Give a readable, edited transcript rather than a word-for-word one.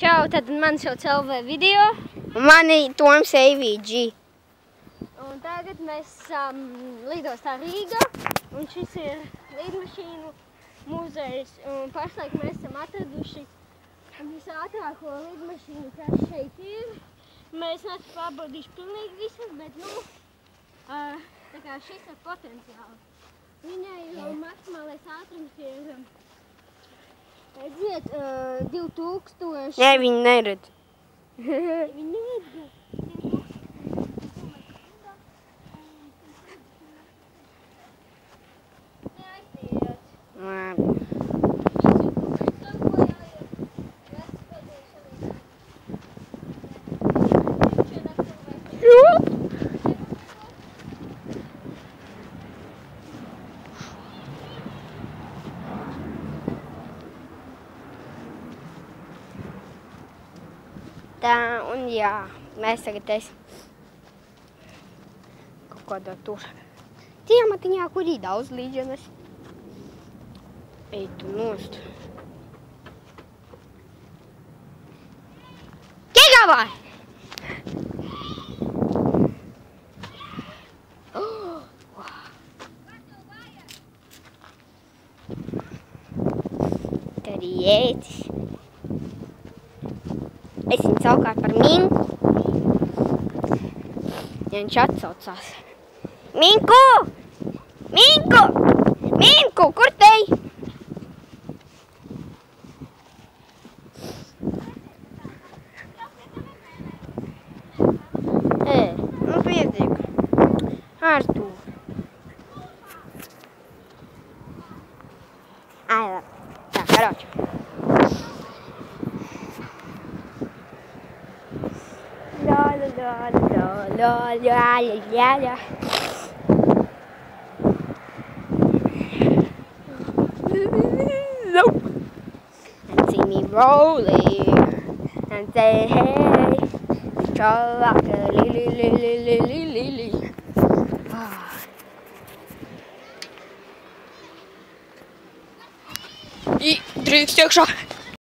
Čau, tad man sauc LV video. Mani Toms AVG. Un tagad mēs esam lidostā Rīga. Un šis ir lidmašīnu muzejs. Un pašlaik mēs esam atraduši visātrāko lidmašīnu, kas šeit ir. Mēs neesam pārbaudījuši pilnīgi visas, bet tā kā šis ir potenciāli. Viņai maksimālais ātrums ir, redziet, 2000. Nē, viņi neredz. Viņi neredz. Labi. Tā, un jā, mēs tagad esam kaut kādā tur ciematiņā, kur ir daudz līdzenes. Ej tu nost. Gigavai! Te arī ētis. Es viņu savukārt par Minku. Ja viņš atsaucās. Minku! Minku! Minku, kur tej? Nu piedzīk. Artur. Ai, tā, karoči. La. And see me rolling and say hey, chalaka li. I drīkst iekšā.